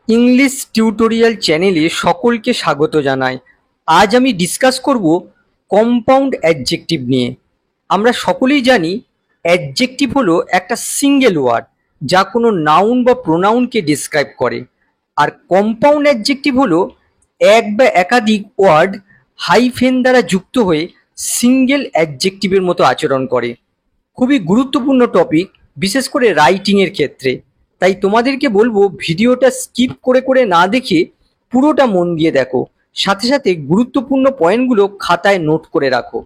English tutorial চ্যানেলে সকলকে স্বাগত জানাই। আজ আমি ডিসকাস করব কম্পাউন্ড অ্যাডজেক্টিভ নিয়ে। আমরা সকলেই জানি অ্যাডজেক্টিভ হলো একটা সিঙ্গেল ওয়ার্ড যা কোনো নাউন বা প্রোনাউনকে ডিসক্রাইব করে। আর কম্পাউন্ড অ্যাডজেক্টিভ হলো এক বা একাধিক ওয়ার্ড হাইফেন দ্বারা যুক্ত হয়ে সিঙ্গেল অ্যাডজেক্টিভের মতো আচরণ করে। খুবই গুরুত্বপূর্ণ টপিক, বিশেষ করে রাইটিংয়ের ক্ষেত্রে। তাই তোমাদেরকে বলবো ভিডিওটা স্কিপ করে করে না দেখে পুরোটা মন দিয়ে দেখো, সাথে সাথে গুরুত্বপূর্ণ পয়েন্টগুলো খাতায় নোট করে রাখো।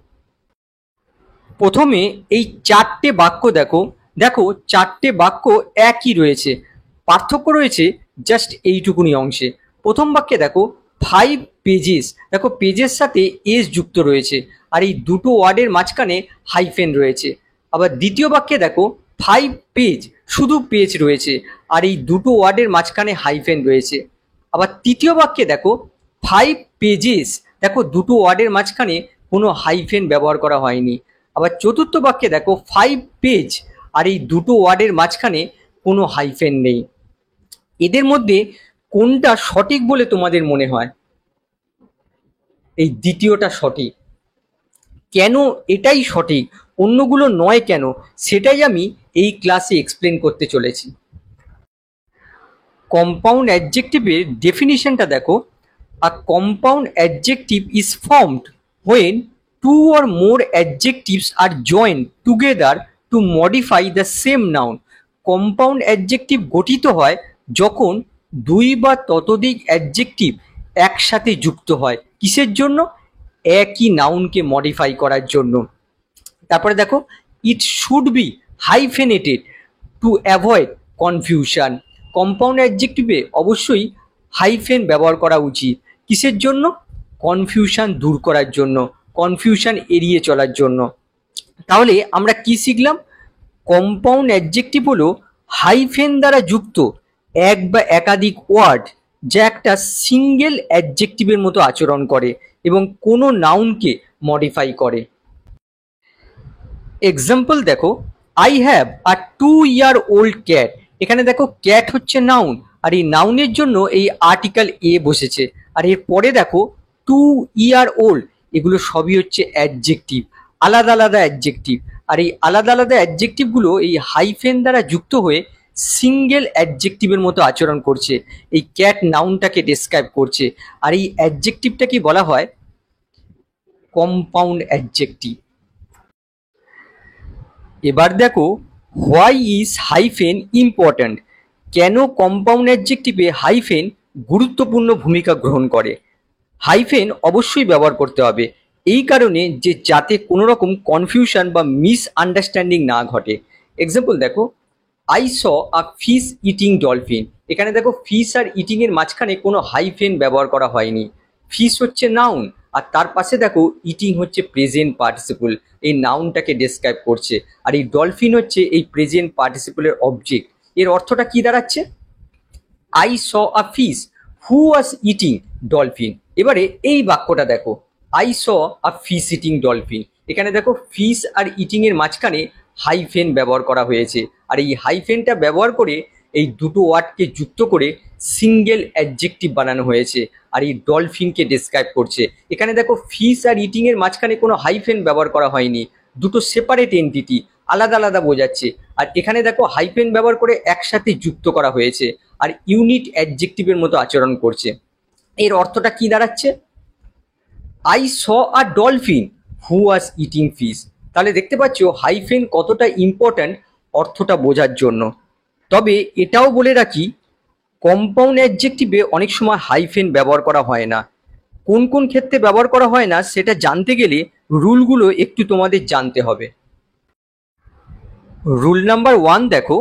প্রথমে এই চারটে বাক্য দেখো দেখো চারটে বাক্য একই রয়েছে, পার্থক্য রয়েছে জাস্ট এইটুকুনি অংশে। প্রথম বাক্যে দেখো 5 পেজেস, দেখো পেজের সাথে এস যুক্ত রয়েছে আর এই দুটো ওয়ার্ডের মাঝখানে হাইফেন রয়েছে। আবার দ্বিতীয় বাক্যে দেখো 5 পেজ, শুধু পেজ রয়েছে আর এই দুটো ওয়ার্ডের মাঝখানে হাইফেন রয়েছে। আবার তৃতীয় বাক্যে দেখো 5 পেজেস, দেখো দুটো ওয়ার্ডের মাঝখানে কোনো হাইফেন ব্যবহার করা হয়নি। আবার চতুর্থ বাক্যে দেখো 5 পেজ আর এই দুটো ওয়ার্ডের মাঝখানে কোনো হাইফেন নেই। এদের মধ্যে কোনটা সঠিক বলে তোমাদের মনে হয়? এই দ্বিতীয়টা সঠিক। কেন এটাই সঠিক, অন্যগুলো নয় কেন, সেটাই আমি এই ক্লাসে এক্সপ্লেন করতে চলেছি। কম্পাউন্ড অ্যাডজেক্টিভের ডেফিনিশনটা দেখো। A compound adjective is formed when two or more adjectives are joined together to modify the same noun. Compound adjective গঠিত হয় যখন দুই বা ততোধিক অ্যাডজেক্টিভ একসাথে যুক্ত হয়। কিসের জন্য? একই নাউনকে মডিফাই করার জন্য। তারপরে দেখো it should be hyphenated to avoid confusion. Compound অ্যাডজেক্টিভে অবশ্যই হাইফেন ব্যবহার করা উচিত। কিসের জন্য? কনফিউশন দূর করার জন্য, কনফিউশন এড়িয়ে চলার জন্য। তাহলে আমরা কি শিখলাম? কম্পাউন্ড অ্যাডজেক্টিভ হলো হাইফেন দ্বারা যুক্ত এক বা একাধিক ওয়ার্ড যা একটা সিঙ্গেল অ্যাডজেক্টিভের মতো আচরণ করে এবং কোনো নাউনকে মডিফাই করে। এক্সাম্পল দেখো, I have a 2-year-old cat. এখানে দেখো ক্যাট হচ্ছে নাউন আর এই নাউনের জন্য এই আর্টিকেল এ বসেছে। আর এর পরে দেখো 2-year-old, এগুলো সবই হচ্ছে অ্যাডজেক্টিভ, আলাদা আলাদা অ্যাডজেক্টিভ। আর এই আলাদা আলাদা অ্যাডজেক্টিভগুলো এই হাইফেন দ্বারা যুক্ত হয়ে সিঙ্গেল অ্যাডজেক্টিভের মতো আচরণ করছে, এই ক্যাট নাউনটাকে ডেসক্রাইব করছে। আর এই অ্যাডজেক্টিভটাকে বলা হয় কম্পাউন্ড অ্যাডজেক্টিভ। এবার দেখো হোয়াই ইজ হাইফেন ইম্পর্ট্যান্ট। কেন কম্পাউন্ড অ্যাডজেক্টিভে হাইফেন গুরুত্বপূর্ণ ভূমিকা গ্রহণ করে? হাইফেন অবশ্যই ব্যবহার করতে হবে এই কারণে যে যাতে কোনো রকম কনফিউশন বা মিস আন্ডারস্ট্যান্ডিং না ঘটে। এক্সাম্পল দেখো, I saw a fish eating dolphin. এখানে দেখো ফিশ আর ইটিং এর মাঝখানে কোনো হাইফেন ব্যবহার করা হয়নি। ফিশ হচ্ছে নাউন আর তার পাশে দেখো ইটিং হচ্ছে প্রেজেন্ট পার্টিসিপল, এই নাউনটাকে ডেসক্রাইব করছে। আর এই ডলফিন হচ্ছে এই প্রেজেন্ট পার্টিসিপলের অবজেক্ট। এর অর্থটা কি দাঁড়াচ্ছে? I saw a fish who was eating dolphin. এবারে এই বাক্যটা দেখো, I saw a fish eating dolphin. এখানে দেখো ফিশ আর ইটিং এর মাঝখানে হাইফেন ব্যবহার করা হয়েছে আর এই হাইফেনটা ব্যবহার করে এই দুটো ওয়ার্ডকে যুক্ত করে সিঙ্গেল অ্যাডজেক্টিভ বানানো হয়েছে আর এই ডলফিনকে ডেসক্রাইব করছে। এখানে দেখো ফিশ আর ইটিং এর মাঝখানে কোনো হাইফেন ব্যবহার করা হয়নি, দুটো সেপারেট এন্টিটি, আলাদা আলাদা বোঝাচ্ছে। আর এখানে দেখো হাইফেন ব্যবহার করে একসাথে যুক্ত করা হয়েছে আর ইউনিট অ্যাডজেক্টিভের মতো আচরণ করছে। এর অর্থটা কি দাঁড়াচ্ছে? I saw a dolphin who was eating fish. তাহলে দেখতে পাচ্ছ হাইফেন কতটা ইম্পর্ট্যান্ট অর্থটা বোঝার জন্য। তবে এটাও বলে রাখি, কম্পাউন্ড অ্যাডজেক্টিভে অনেক সময় হাইফেন ব্যবহার করা হয় না। কোন কোন ক্ষেত্রে ব্যবহার করা হয় না সেটা জানতে গেলে রুলগুলো একটু তোমাদের জানতে হবে। রুল নাম্বার 1 দেখো,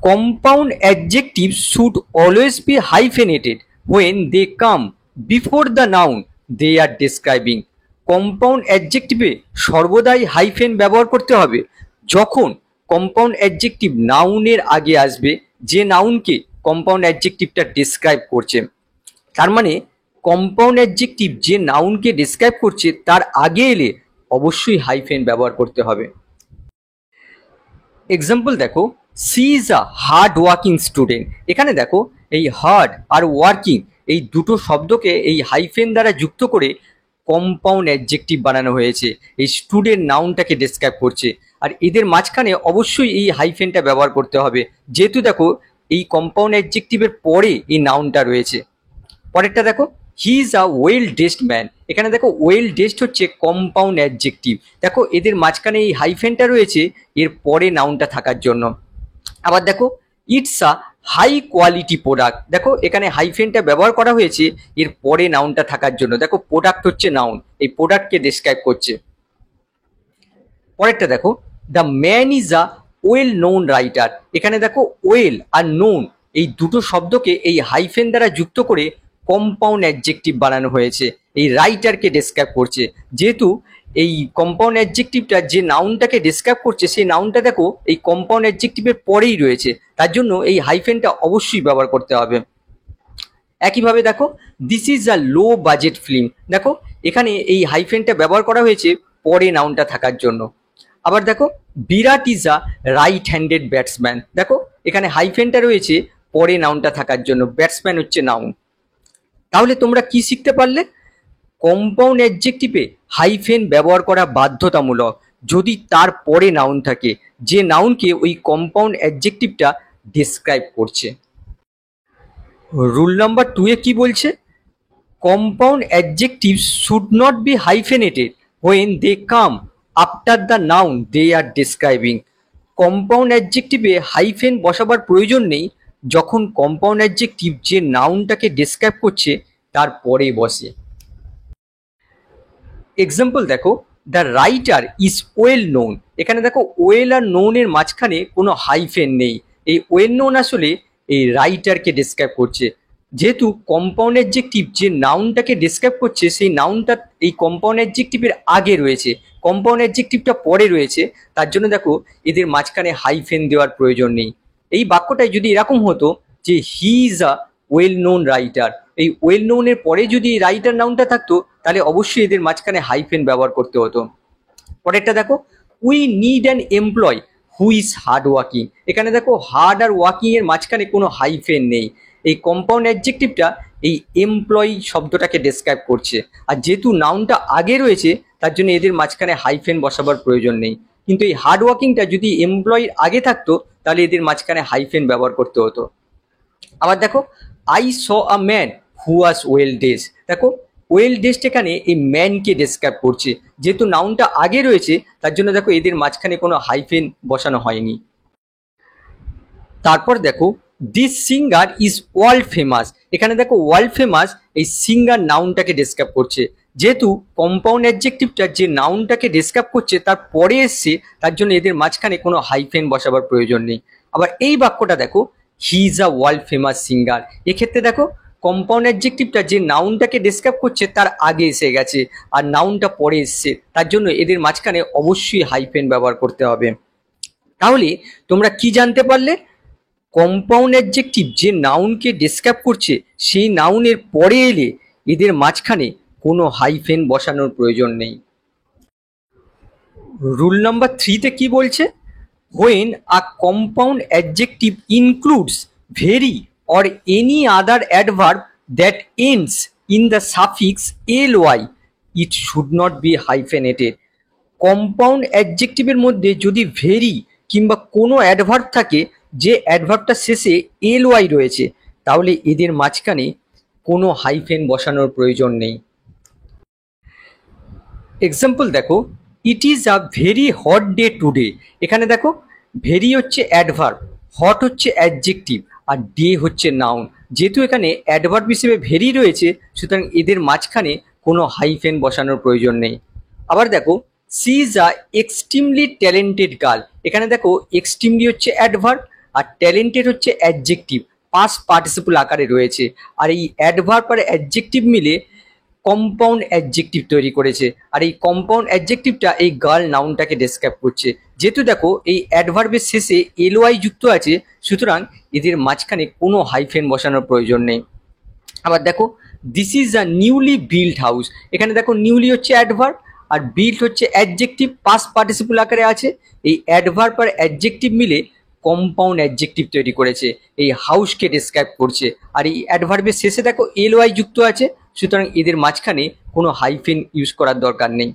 compound adjectives should always be hyphenated when they come before the noun they are describing. Compound অ্যাডজেক্টিভে সর্বদাই হাইফেন ব্যবহার করতে হবে যখন কম্পাউন্ড অ্যাডজেক্টিভ নাউনের আগে আসবে, যে নাউনকে কম্পাউন্ড অ্যাডজেক্টিভটা ডেসক্রাইব করছে। তার মানে কম্পাউন্ড অ্যাডজেক্টিভ যে নাউনকে ডেসক্রাইব করছে তার আগে এলে অবশ্যই হাইফেন ব্যবহার করতে হবে। এক্সাম্পল দেখো, she is a hard working student. এখানে দেখো এই হার্ড আর ওয়ার্কিং এই দুটো শব্দকে এই হাইফেন দ্বারা যুক্ত করে কম্পাউন্ড অ্যাডজেক্টিভ বানানো হয়েছে। এই স্টুডেন্ট নাউনটাকে ডেসক্রাইব করছে, আর এদের মাঝখানে অবশ্যই এই হাইফেনটা ব্যবহার করতে হবে, যেহেতু দেখো এই কম্পাউন্ড অ্যাডজেক্টিভের পরে এই নাউনটা রয়েছে। পরেরটা দেখো, হি is a well dressed man. এখানে দেখো ওয়েল ড্রেসড হচ্ছে কম্পাউন্ড অ্যাডজেক্টিভ, দেখো এদের মাঝখানে এই হাইফেনটা রয়েছে এর পরে নাউনটা থাকার জন্য। আবার দেখো it's a high quality product, দেখো এখানে হাইফেনটা ব্যবহার করা হয়েছে এর পরে নাউনটা থাকার জন্য। দেখো প্রোডাক্ট হচ্ছে নাউন, এই প্রোডাক্টকে ডেসক্রাইব করছে। পরেরটা দেখো, the man is a well known writer. এখানে দেখো ওয়েল আর নোন এই দুটো শব্দকে এই হাইফেন দ্বারা যুক্ত করে কম্পাউন্ড অ্যাডজেক্টিভ বানানো হয়েছে, এই রাইটারকে ডেসক্রাইব করছে। যেহেতু এই কম্পাউন্ড অ্যাডজেক্টিভটা যে নাউনটাকে ডেসক্রাইব করছে সেই নাউনটা দেখো এই কম্পাউন্ড অ্যাডজেক্টিভের পরেই রয়েছে, তার জন্য এই হাইফেনটা অবশ্যই ব্যবহার করতে হবে। একইভাবে দেখো this is a low budget film, দেখো এখানে এই হাইফেনটা ব্যবহার করা হয়েছে পরে নাউনটা থাকার জন্য। আবার দেখো Virat is a right handed batsman, দেখো এখানে হাইফেনটা রয়েছে পরে নাউনটা থাকার জন্য, ব্যাটসম্যান হচ্ছে নাউন। তাহলে তোমরা কি শিখতে পারলে? কম্পাউন্ড অ্যাডজেক্টিভে হাইফেন ব্যবহার করা বাধ্যতামূলক যদি তার পরে নাউন থাকে, যে নাউনকে ওই কম্পাউন্ড অ্যাডজেক্টিভটা ডেসক্রাইব করছে। রুল নাম্বার 2 এ কি বলছে? Compound adjectives should not be hyphenated when they come after the noun they are describing. Compound অ্যাডজেক্টিভে হাইফেন বসাবার প্রয়োজন নেই যখন কম্পাউন্ড অ্যাডজেক্টিভ যে নাউনটাকে ডেসক্রাইব করছে তার পরে বসে। এক্সাম্পল দেখো, the writer is well known. এখানে দেখো ওয়েল আর নোনের মাঝখানে কোনো হাইফেন নেই, এই ওয়েল নোন আসলে এই রাইটারকে ডেসক্রাইব করছে। যেহেতু কম্পাউন্ড অ্যাডজেক্টিভ যে নাউনটাকে ডেসক্রাইব করছে সেই নাউনটা এই কম্পাউন্ড অ্যাডজেক্টিভের আগে রয়েছে, কম্পাউন্ড অ্যাডজেক্টিভটা পরে রয়েছে, তার জন্য দেখো এদের মাঝখানে হাইফেন দেওয়ার প্রয়োজন নেই। এই বাক্যটায় যদি এরকম হতো যে হি is a well known writer, এই ওয়েল নোনের পরে যদি রাইটার নাউনটা থাকতো তাহলে অবশ্যই এদের মাঝখানে হাইফেন ব্যবহার করতে হতো। পরেরটা দেখো, we need an employ who is hard working. এখানে দেখো হার্ড আর ওয়ার্কিং এর মাঝখানে কোনো হাইফেন নেই, এই কম্পাউন্ড অ্যাডজেক্টিভটা এই এমপ্লয়ি শব্দটাকে ডেসক্রাইব করছে, আর যেহেতু নাউনটা আগে রয়েছে তার জন্য এদের মাঝখানে হাইফেন বসাবার প্রয়োজন নেই। কিন্তু এই হার্ড ওয়ার্কিংটা যদি এমপ্লয়ির আগে থাকতো তাহলে এদের মাঝখানে হাইফেন ব্যবহার করতে হতো। আবার দেখো I saw a man who was well dressed, দেখো ওয়েল ড্রেসড এখানে এই ম্যানকে ডেসক্রাইব করছে, যেহেতু নাউনটা আগে রয়েছে তার জন্য দেখো এদের মাঝখানে কোনো হাইফেন বসানো হয়নি। তারপর দেখো this singer is world famous. এখানে দেখো ওয়ার্ল্ড ফেমাস এই সিঙ্গার নাউনটাকে ডেসক্রাইব করছে, যেহেতু কম্পাউন্ড অ্যাডজেক্টিভটা যে নাউনটাকে ডেসক্রাইব করছে তার পরে এসছে তার জন্য এদের মাঝখানে কোনো হাইফেন বসাবার প্রয়োজন নেই। আবার এই বাক্যটা দেখো হি is a world famous singer, এক্ষেত্রে দেখো কম্পাউন্ড অ্যাডজেক্টিভটা যে নাউনটাকে ডেসক্রাইব করছে তার আগে এসে গেছে আর নাউনটা পরে এসছে, তার জন্য এদের মাঝখানে অবশ্যই হাইফেন ব্যবহার করতে হবে। তাহলে তোমরা কি জানতে পারলে? কম্পাউন্ড অ্যাডজেক্টিভ যে নাউনকে ডেসক্রাইব করছে সেই নাউনের পরে এলে এদের মাঝখানে কোনো হাইফেন বসানোর প্রয়োজন নেই। রুল নাম্বার 3 তে কি বলছে? When a compound adjective includes very or any other adverb that ends in the suffix ly it should not be hyphenated. Compound অ্যাডজেক্টিভের মধ্যে যদি ভেরি কিংবা কোনো অ্যাডভার্ব থাকে যে অ্যাডভার্বটা শেষে ly রয়েছে তাহলে এদের মাঝখানে কোনো হাইফেন বসানোর প্রয়োজন নেই। এক্সাম্পল দেখো, it is a very hot day today. এখানে দেখো ভেরি হচ্ছে অ্যাডভার্ব, হট হচ্ছে অ্যাডজেক্টিভ আর ডে হচ্ছে নাউন, যেহেতু এখানে অ্যাডভার্ব হিসেবে ভেরি রয়েছে সুতরাং এদের মাঝখানে কোনো হাইফেন বসানোর প্রয়োজন নেই। আবার দেখো she is a extremely talented girl. এখানে দেখো এক্সট্রিমলি হচ্ছে অ্যাডভার্ব আর ট্যালেন্টেড হচ্ছে অ্যাডজেক্টিভ, পাস্ট পার্টিসিপল আকারে রয়েছে, আর এই অ্যাডভার্ব আর অ্যাডজেক্টিভ মিলে কম্পাউন্ড অ্যাডজেক্টিভ তৈরি করেছে, আর এই কম্পাউন্ড অ্যাডজেক্টিভটা এই গার্ল নাউনটাকে ডেসক্রাইব করছে। যেহেতু দেখো এই অ্যাডভার্বের শেষে ly যুক্ত আছে সুতরাং এদের মাঝখানে কোনো হাইফেন বসানোর প্রয়োজন নেই। আবার দেখো this is a newly build house. এখানে দেখো নিউলি হচ্ছে অ্যাডভার্ব আর বিল্ড হচ্ছে অ্যাডজেক্টিভ, পাস্ট পার্টিসিপল আকারে আছে, এই অ্যাডভার্ব আর অ্যাডজেক্টিভ মিলে কম্পাউন্ড অ্যাডজেক্টিভ তৈরি করেছে, এই হাউসকে ডেসক্রাইব করছে। আর এই অ্যাডভার্বের শেষে দেখো এলওয়াই যুক্ত আছে, সুতরাং এদের মাঝখানে কোনো হাইফেন ইউজ করার দরকার নেই।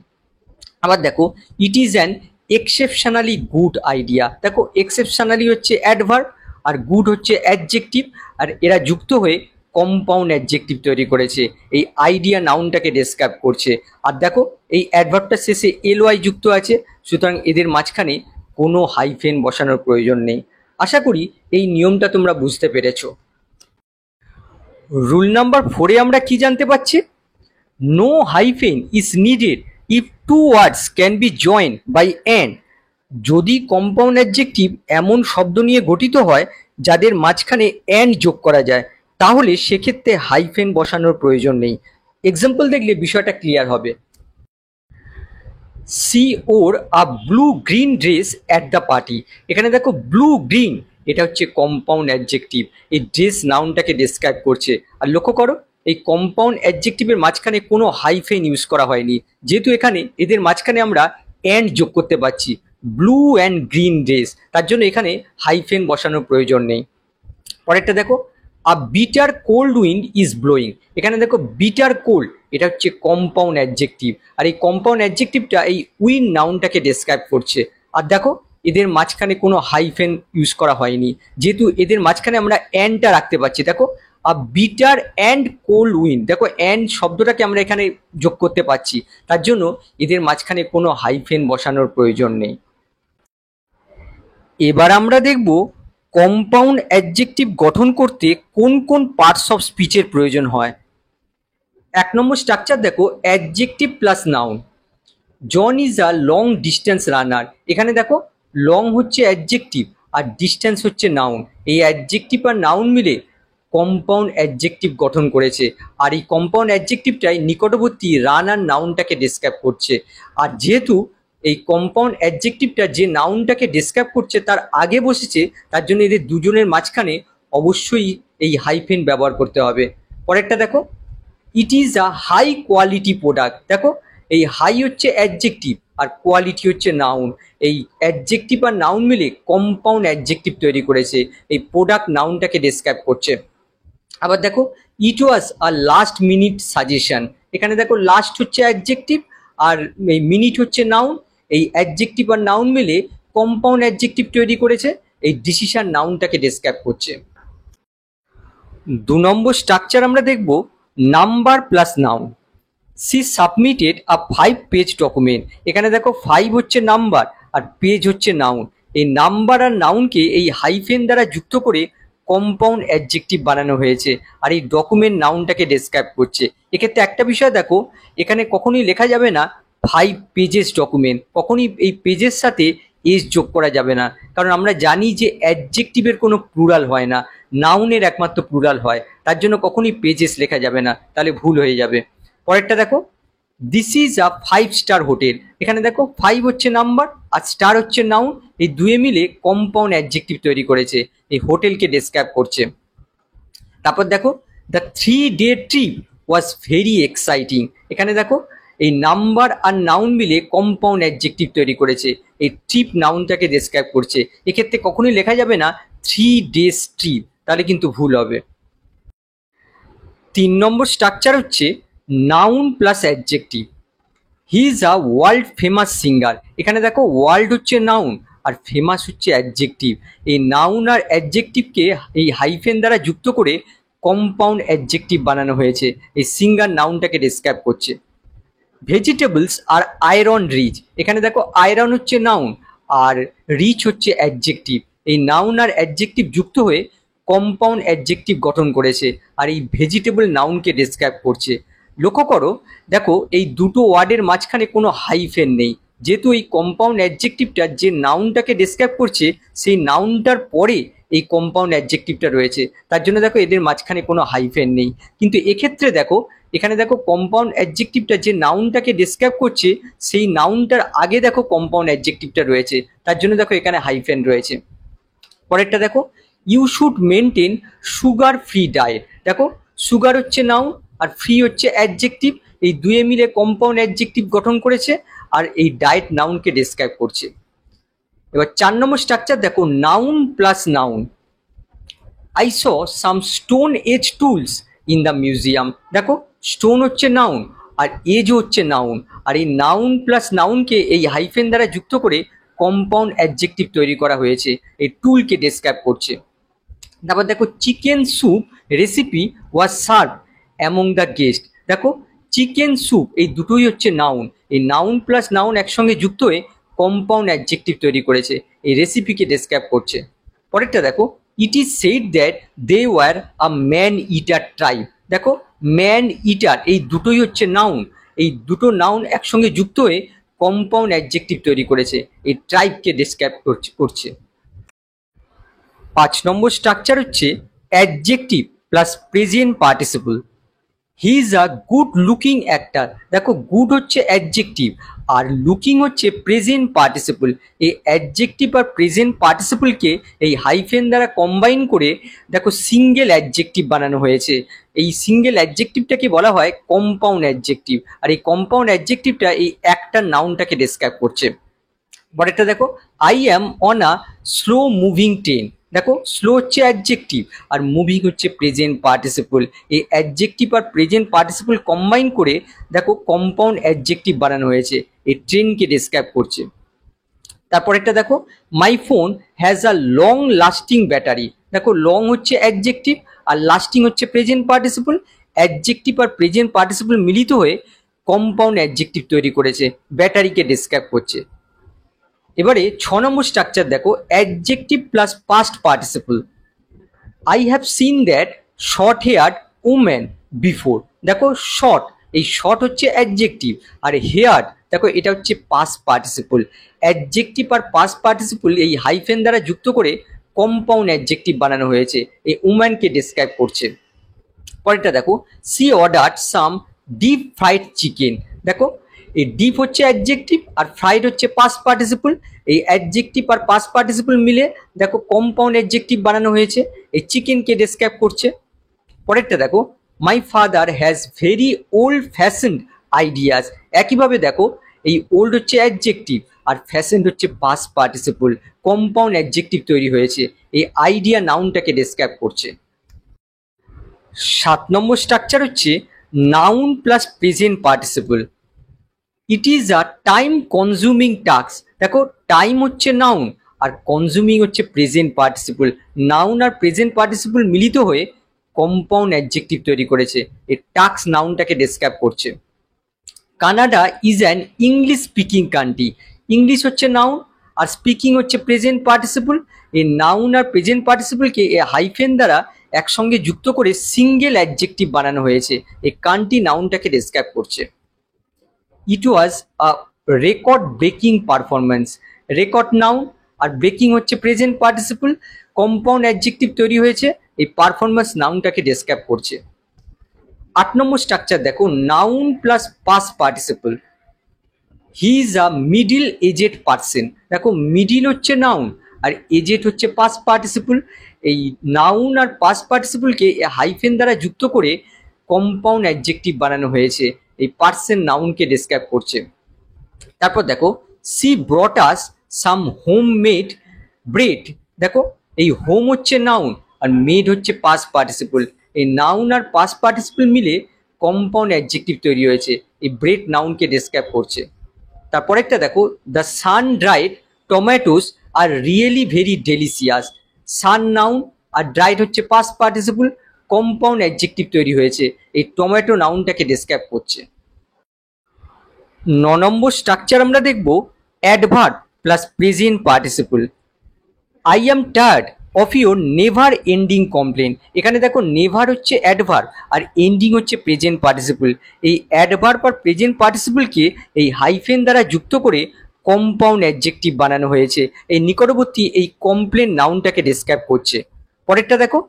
আবার দেখো it is an exceptionally good idea, দেখো এক্সেপশনালি হচ্ছে অ্যাডভার্ব আর গুড হচ্ছে অ্যাডজেক্টিভ, আর এরা যুক্ত হয়ে কম্পাউন্ড অ্যাডজেক্টিভ তৈরি করেছে, এই আইডিয়া নাউনটাকে ডেসক্রাইব করছে। আর দেখো এই অ্যাডভার্বটার শেষে এলওয়াই যুক্ত আছে, সুতরাং এদের মাঝখানে কোনো হাইফেন বসানোর প্রয়োজন নেই। আশা করি এই নিয়মটা তোমরা বুঝতে পেরেছো। রুল নাম্বার 4-এ আমরা কি জানতে পারছি? No hyphen is needed if two words can be joined by and. যদি কম্পাউন্ড অ্যাডজেক্টিভ এমন শব্দ নিয়ে গঠিত হয় যাদের মাঝখানে অ্যান্ড যোগ করা যায়, তাহলে সেক্ষেত্রে হাইফেন বসানোর প্রয়োজন নেই। এক্সাম্পল দেখলে বিষয়টা ক্লিয়ার হবে। She wore a blue green dress at the party. এখানে দেখো ব্লু গ্রিন, এটা হচ্ছে কম্পাউন্ড অ্যাডজেক্টিভ, এই ড্রেস নাউনটাকে ডেসক্রাইব করছে। আর লক্ষ্য করো এই কম্পাউন্ড অ্যাডজেক্টিভের মাঝখানে কোনো হাইফেন ইউজ করা হয়নি, যেহেতু এখানে এদের মাঝখানে আমরা অ্যান্ড যোগ করতে পারছি, ব্লু অ্যান্ড গ্রিন ড্রেস, তার জন্য এখানে হাইফেন বসানোর প্রয়োজন নেই। পরেরটা দেখো a bitter cold wind is blowing. এখানে দেখো বিটার কোল্ড, এটা হচ্ছে কম্পাউন্ড অ্যাডজেক্টিভ, আর এই কম্পাউন্ড অ্যাডজেক্টিভটা এই উইন্ড নাউনটাকে ডেসক্রাইব করছে। আর দেখো এদের মাঝখানে কোনো হাইফেন ইউজ করা হয়নি, যেহেতু এদের মাঝখানে আমরা অ্যান্ডটা রাখতে পারছি। দেখো a bitter and cold wind, দেখো অ্যান্ড শব্দটাকে আমরা এখানে যোগ করতে পারছি, তার জন্য এদের মাঝখানে কোনো হাইফেন বসানোর প্রয়োজন নেই। এবার আমরা দেখব কম্পাউন্ড অ্যাডজেক্টিভ গঠন করতে কোন কোন পার্টস অফ স্পিচের প্রয়োজন হয়। 1 নম্বর স্ট্রাকচার দেখো adjective plus noun. John is a long distance runner. এখানে দেখো লং হচ্ছে অ্যাডজেক্টিভ আর ডিস্টেন্স হচ্ছে নাউন, এই অ্যাডজেক্টিভ আর নাউন মিলে কম্পাউন্ড অ্যাডজেক্টিভ গঠন করেছে। আর এই কম্পাউন্ড অ্যাডজেক্টিভটাই নিকটবর্তী রানার নাউনটাকে ডেসক্রাইব করছে। আর যেহেতু এই কম্পাউন্ড অ্যাডজেক্টিভটা যে নাউনটাকে ডেসক্রাইব করছে তার আগে বসেছে, তার জন্য এদের দুজনের মাঝখানে অবশ্যই এই হাইফেন ব্যবহার করতে হবে। পরেরটা দেখো it is a high quality product. দেখো এই হাই হচ্ছে অ্যাডজেক্টিভ আর কোয়ালিটি হচ্ছে নাউন, এই অ্যাডজেক্টিভ আর নাউন মিলে কম্পাউন্ড অ্যাডজেক্টিভ তৈরি করেছে, এই প্রোডাক্ট নাউনটাকে ডেসক্রাইব করছে। আবার দেখো it was a last minute suggestion. এখানে দেখো লাস্ট হচ্ছে অ্যাডজেক্টিভ আর এই মিনিট হচ্ছে নাউন, এই অ্যাডজেক্টিভ আর নাউন মিলে কম্পাউন্ড অ্যাডজেক্টিভ তৈরি করেছে, এই ডিসিশন নাউনটাকে ডেসক্রাইব করছে। 2 নম্বর স্ট্রাকচার আমরা দেখব number plus noun. She submitted a five page document. এখানে দেখো 5 হচ্ছে নাম্বার আর পেজ হচ্ছে নাউন, এই নাম্বার আর নাউনকে এই হাইফেন দ্বারা যুক্ত করে কম্পাউন্ড অ্যাডজেক্টিভ বানানো হয়েছে, আর এই ডকুমেন্ট নাউনটাকে ডেসক্রাইব করছে। এক্ষেত্রে একটা বিষয় দেখো, এখানে কখনোই লেখা যাবে না 5 পেজেস ডকুমেন্ট, কখনোই এই পেজের সাথে এস যোগ করা যাবে না, কারণ আমরা জানি যে অ্যাডজেক্টিভের কোনো প্লুরাল হয় না, নাউনের একমাত্র প্লুরাল হয়, তার জন্য কখনোই পেজেস লেখা যাবে না, তাহলে ভুল হয়ে যাবে। পরেরটা দেখো দিস ইজ আ 5-স্টার হোটেল। এখানে দেখো 5 হচ্ছে নাম্বার আর স্টার হচ্ছে নাউন, এই দুয়ে মিলে কম্পাউন্ড অ্যাডজেক্টিভ তৈরি করেছে, এই হোটেলকে ডেসক্রাইব করছে। তারপর দেখো দ্য 3-ডে ট্রিপ ওয়াজ ভেরি এক্সাইটিং। এখানে দেখো এই নাম্বার আর নাউন মিলে কম্পাউন্ড অ্যাডজেক্টিভ তৈরি করেছে, এই ট্রিপ নাউনটাকে ডেসক্রাইব করছে। এক্ষেত্রে কখনোই লেখা যাবে না 3 ডেজ ট্রিপ, তাহলে কিন্তু ভুল হবে। 3 নম্বর স্ট্রাকচার হচ্ছে noun plus adjective. He is a world famous singer. এখানে দেখো ওয়ার্ল্ড হচ্ছে নাউন আর ফেমাস হচ্ছে অ্যাডজেক্টিভ, এই নাউন আর অ্যাডজেক্টিভকে এই হাইফেন দ্বারা যুক্ত করে কম্পাউন্ড অ্যাডজেক্টিভ বানানো হয়েছে, এই সিঙ্গার নাউনটাকে ডেসক্রাইব করছে। ভেজিটেবলস আর আয়রন রিচ। এখানে দেখো আয়রন হচ্ছে নাউন আর রিচ হচ্ছে অ্যাডজেক্টিভ, এই নাউন আর অ্যাডজেক্টিভ যুক্ত হয়ে কম্পাউন্ড অ্যাডজেক্টিভ গঠন করেছে, আর এই ভেজিটেবল নাউনকে ডেসক্রাইব করছে। লক্ষ্য করো দেখো এই দুটো ওয়ার্ডের মাঝখানে কোনো হাইফেন নেই, যেহেতু এই কম্পাউন্ড অ্যাডজেক্টিভটা যে নাউনটাকে ডেসক্রাইব করছে সেই নাউনটার পরে এই কম্পাউন্ড অ্যাডজেক্টিভটা রয়েছে, তার জন্য দেখো এদের মাঝখানে কোনো হাইফেন নেই। কিন্তু এক্ষেত্রে দেখো এখানে দেখো কম্পাউন্ড অ্যাডজেক্টিভটা যে নাউনটাকে ডেসক্রাইব করছে সেই নাউনটার আগে দেখো কম্পাউন্ড অ্যাডজেক্টিভটা রয়েছে, তার জন্য দেখো এখানে হাইফেন রয়েছে। পরেরটা দেখো you should maintain sugar free diet. দেখো সুগার হচ্ছে নাউন আর ফ্রি হচ্ছে অ্যাডজেক্টিভ, এই দুয়ে মিলে কম্পাউন্ড অ্যাডজেক্টিভ গঠন করেছে আর এই ডায়েট নাউনকে ডেসক্রাইব করছে। এবার 4 নম্বর স্ট্রাকচার দেখো, noun plus noun. I saw some stone age tools in the museum. দেখো স্টোন হচ্ছে নাউন আর এজ হচ্ছে নাউন, আর এই নাউন প্লাস নাউনকে এই হাইফেন দ্বারা যুক্ত করে কম্পাউন্ড অ্যাডজেক্টিভ তৈরি করা হয়েছে, এই টুলকে ডেসক্রাইব করছে। তারপর দেখো, chicken soup recipe was serve among the guest. দেখো চিকেন স্যুপ এই দুটোই হচ্ছে নাউন, এই নাউন প্লাস নাউন একসঙ্গে যুক্ত হয়ে কম্পাউন্ড অ্যাডজেক্টিভ তৈরি করেছে, এই রেসিপিকে ডেসক্রাইব করছে। পরেরটা দেখো, it is said that they were a man eater tribe. দেখো ম্যান ইটার এই দুটোই হচ্ছে নাউন, এই দুটো নাউন একসঙ্গে যুক্ত হয়ে কম্পাউন্ড অ্যাডজেক্টিভ তৈরি করেছে, এই ট্রাইবকে ডেসক্রাইব করছে। 5 নম্বর স্ট্রাকচার হচ্ছে adjective plus present participle. He is a good looking actor. দেখো গুড হচ্ছে অ্যাডজেক্টিভ আর লুকিং হচ্ছে প্রেজেন্ট পার্টিসিপল, এই অ্যাডজেক্টিভ আর প্রেজেন্ট পার্টিসিপলকে এই হাইফেন দ্বারা কম্বাইন করে দেখো সিঙ্গেল অ্যাডজেক্টিভ বানানো হয়েছে। এই সিঙ্গেল অ্যাডজেক্টিভটাকে বলা হয় কম্পাউন্ড অ্যাডজেক্টিভ, আর এই কম্পাউন্ড অ্যাডজেক্টিভটা এই একটা নাউনটাকে ডেসক্রাইব করছে। পরেরটা দেখো, I am on a slow moving train. দেখো স্লো হচ্ছে অ্যাডজেক্টিভ আর মুভিং হচ্ছে প্রেজেন্ট পার্টিসিপল, এই অ্যাডজেক্টিভ আর প্রেজেন্ট পার্টিসিপল কম্বাইন করে দেখো কম্পাউন্ড অ্যাডজেক্টিভ বানানো হয়েছে, এই ট্রেনকে ডেসক্রাইব করছে। তারপরেরটা দেখো, my phone has a long lasting battery. দেখো লং হচ্ছে অ্যাডজেক্টিভ আর লাস্টিং হচ্ছে প্রেজেন্ট পার্টিসিপল, অ্যাডজেক্টিভ আর প্রেজেন্ট পার্টিসিপল মিলিত হয়ে কম্পাউন্ড অ্যাডজেক্টিভ তৈরি করেছে, ব্যাটারিকে ডেসক্রাইব করছে। এবারে 6 নম্বর স্ট্রাকচার দেখো, adjective plus past participle. I have seen that short heard woman before. দেখো শর্ট, এই শর্ট হচ্ছে অ্যাডজেক্টিভ আর হেয়ার্ড দেখো এটা হচ্ছে পাস্ট পার্টিসিপল, অ্যাডজেক্টিভ আর পাস্ট পার্টিসিপল এই হাইফেন দ্বারা যুক্ত করে কম্পাউন্ড অ্যাডজেক্টিভ বানানো হয়েছে, এই উম্যানকে ডেসক্রাইব করছে। পরেরটা দেখো, সি অর্ডার সাম ডিপ ফ্রাইড চিকেন। দেখো এই ডিপ হচ্ছে অ্যাডজেক্টিভ আর ফ্রাইড হচ্ছে পাস্ট পার্টিসিপল, এই অ্যাডজেক্টিভ আর পাস্ট পার্টিসিপল মিলে দেখো কম্পাউন্ড অ্যাডজেক্টিভ বানানো হয়েছে, এই চিকেনকে ডেসক্রাইব করছে। পরেরটা দেখো, my father has very old fashioned ideas. একইভাবে দেখো এই ওল্ড হচ্ছে অ্যাডজেক্টিভ আর ফ্যাশনড হচ্ছে পাস্ট পার্টিসিপল, কম্পাউন্ড অ্যাডজেক্টিভ তৈরি হয়েছে, এই আইডিয়া নাউনটাকে ডেসক্রাইব করছে। 7 নম্বর স্ট্রাকচার হচ্ছে noun plus present participle. It is a time consuming task. দেখো টাইম হচ্ছে নাউন আর কনজিউমিং হচ্ছে প্রেজেন্ট পার্টিসিপল, নাউন আর প্রেজেন্ট পার্টিসিপল মিলিত হয়ে কম্পাউন্ড অ্যাডজেক্টিভ তৈরি করেছে, এই টাস্ক নাউনটাকে ডেসক্রাইব করছে। Canada is an English speaking country. English হচ্ছে নাউন আর স্পিকিং হচ্ছে প্রেজেন্ট পার্টিসিপল, এই নাউন আর প্রেজেন্ট পার্টিসিপলকে এই হাইফেন দ্বারা একসঙ্গে যুক্ত করে সিঙ্গেল অ্যাডজেক্টিভ বানানো হয়েছে, এই কান্ট্রি নাউনটাকে ডেসক্রাইব করছে। It was a record breaking performance. Record noun আর ব্রেকিং হচ্ছে প্রেজেন্ট পার্টিসিপল, কম্পাউন্ড অ্যাডজেক্টিভ তৈরি হয়েছে, এই পারফরমেন্স নাউনটাকে ডেসক্রাইব করছে। 8 নম্বর স্ট্রাকচার দেখো, noun plus past participle. He is a middle aged person. দেখো মিডিল হচ্ছে নাউন আর এজেড হচ্ছে পাস্ট পার্টিসিপল, এই নাউন আর পাস্ট পার্টিসিপলকে হাইফেন দ্বারা যুক্ত করে কম্পাউন্ড অ্যাডজেক্টিভ বানানো হয়েছে, এই পার্সন নাউনকে ডেসক্রাইব করছে। তারপর দেখো, সি ব্রট আস সাম হোম মেড ব্রেড। দেখো এই হোম হচ্ছে নাউন আর মেড হচ্ছে পাস্ট পার্টিসিপল, এই নাউন আর পাস্ট পার্টিসিপল মিলে কম্পাউন্ড অ্যাডজেক্টিভ তৈরি হয়েছে, এই ব্রেড নাউনকে ডেসক্রাইব করছে। তারপর একটা দেখো, the sun dried tomatoes are really very delicious. Sun noun আর ড্রাইড হচ্ছে পাস্ট পার্টিসিপল, কম্পাউন্ড অ্যাডজেক্টিভ তৈরি হয়েছে, এই টমেটো নাউনটাকে ডেসক্রাইব করছে। 9 নম্বর স্ট্রাকচার আমরা দেখব adverb plus present participle. I am tired of your never ending complain. এখানে দেখো নেভার হচ্ছে অ্যাডভার্ব আর এন্ডিং হচ্ছে প্রেজেন্ট পার্টিসিপল, এই অ্যাডভার্ব আর প্রেজেন্ট পার্টিসিপলকে এই হাইফেন দ্বারা যুক্ত করে কম্পাউন্ড অ্যাডজেক্টিভ বানানো হয়েছে, এই নিকটবর্তী এই কমপ্লেন নাউনটাকে ডেসক্রাইব করছে। পরেরটা দেখো,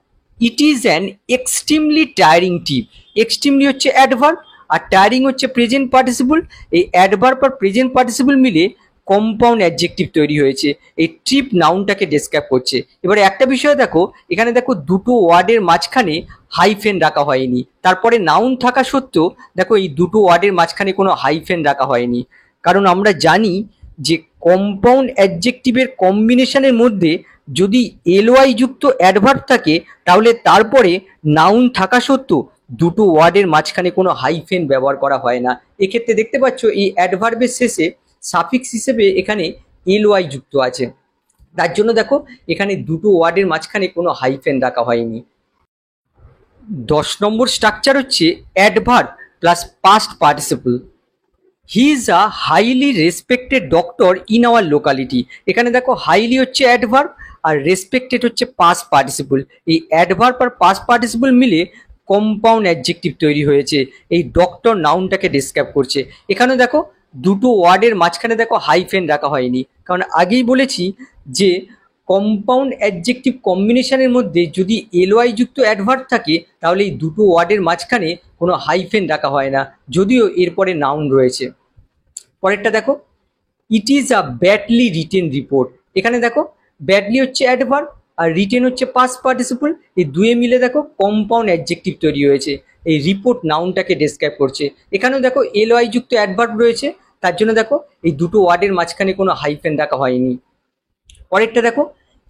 it is an extremely tiring trip. Extremely হচ্ছে অ্যাডভার্ব আর টায়ারিং হচ্ছে প্রেজেন্ট পার্টিসিপল, এই অ্যাডভার্ব আর প্রেজেন্ট পার্টিসিপল মিলে কম্পাউন্ড অ্যাডজেক্টিভ তৈরি হয়েছে, এই ট্রিপ নাউনটাকে ডেসক্রাইব করছে। এবারে একটা বিষয় দেখো, এখানে দেখো দুটো ওয়ার্ডের মাঝখানে হাইফেন রাখা হয়নি, তারপরে নাউন থাকা সত্ত্বেও দেখো এই দুটো ওয়ার্ডের মাঝখানে কোনো হাইফেন রাখা হয়নি, কারণ আমরা জানি যে কম্পাউন্ড অ্যাডজেক্টিভের কম্বিনেশনের মধ্যে যদি এলওয়াই যুক্ত অ্যাডভার্ব থাকে তাহলে তারপরে নাউন থাকা সত্ত্বেও দুটো ওয়ার্ডের মাঝখানে কোনো হাইফেন ব্যবহার করা হয় না। এক্ষেত্রে দেখতে পাচ্ছ এই অ্যাডভার্বের শেষে সাফিক্স হিসেবে এখানে এলওয়াই যুক্ত আছে, তার জন্য দেখো এখানে দুটো ওয়ার্ডের মাঝখানে কোনো হাইফেন রাখা হয়নি। 10 নম্বর স্ট্রাকচার হচ্ছে adverb plus past participle. He is a highly respected doctor in our locality. এখানে দেখো হাইলি হচ্ছে অ্যাডভার্ব আর রেসপেক্টেড হচ্ছে পাস্ট পার্টিসিপল। এই অ্যাডভার্ব আর পাস্ট পার্টিসিপল মিলে কম্পাউন্ড অ্যাডজেক্টিভ তৈরি হয়েছে, এই ডক্টর নাউনটাকে ডেসক্রাইব করছে। এখানে দেখো দুটো ওয়ার্ডের মাঝখানে দেখো হাইফেন রাখা হয়নি, কারণ আগেই বলেছি যে কম্পাউন্ড অ্যাডজেক্টিভ কম্বিনেশনের মধ্যে যদি এলওয়াই যুক্ত অ্যাডভার্ব থাকে তাহলে এই দুটো ওয়ার্ডের মাঝখানে কোনো হাইফেন রাখা হয় না, যদিও এরপরে নাউন রয়েছে। পরেরটা দেখো, it is a badly written report. এখানে দেখো ব্যাডলি হচ্ছে অ্যাডভার্ব আর রিটেন হচ্ছে পাস্ট পার্টিসিপল, এই দুয়ে মিলে দেখো কম্পাউন্ড অ্যাডজেক্টিভ তৈরি হয়েছে, এই রিপোর্ট নাউনটাকে ডেসক্রাইব করছে। এখানেও দেখো এলওয়াই যুক্ত অ্যাডভার্ব রয়েছে, তার জন্য দেখো এই দুটো ওয়ার্ডের মাঝখানে কোনো হাইফেন রাখা হয়নি। পরেরটা দেখো,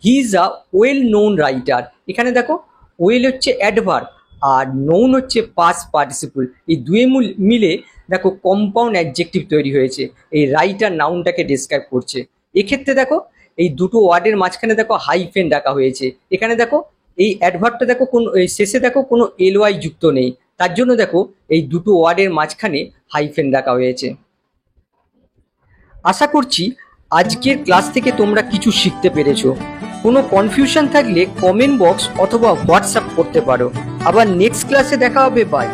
হি is a well known writer. এখানে দেখো ওয়েল হচ্ছে অ্যাডভার্ব আর নোন হচ্ছে পাস্ট পার্টিসিপল, এই দুয়ে মিলে দেখো কম্পাউন্ড অ্যাডজেক্টিভ তৈরি হয়েছে, এই রাইটার নাউনটাকে ডেসক্রাইব করছে। এক্ষেত্রে দেখো এই দুটো ওয়ার্ডের মাঝখানে দেখো হাইফেন রাখা হয়েছে। এখানে দেখো এই অ্যাডভার্বটা দেখো কোন শেষে দেখো কোনো এলওয়াই যুক্ত নেই, তার জন্য দেখো এই দুটো ওয়ার্ডের মাঝখানে হাইফেন রাখা হয়েছে। আশা করছি আজকের ক্লাস থেকে তোমরা কিছু শিখতে পেরেছো। কোনো কনফিউশন থাকলে কমেন্ট বক্স অথবা হোয়াটসঅ্যাপ করতে পারো। আবার নেক্সট ক্লাসে দেখা হবে। বাই।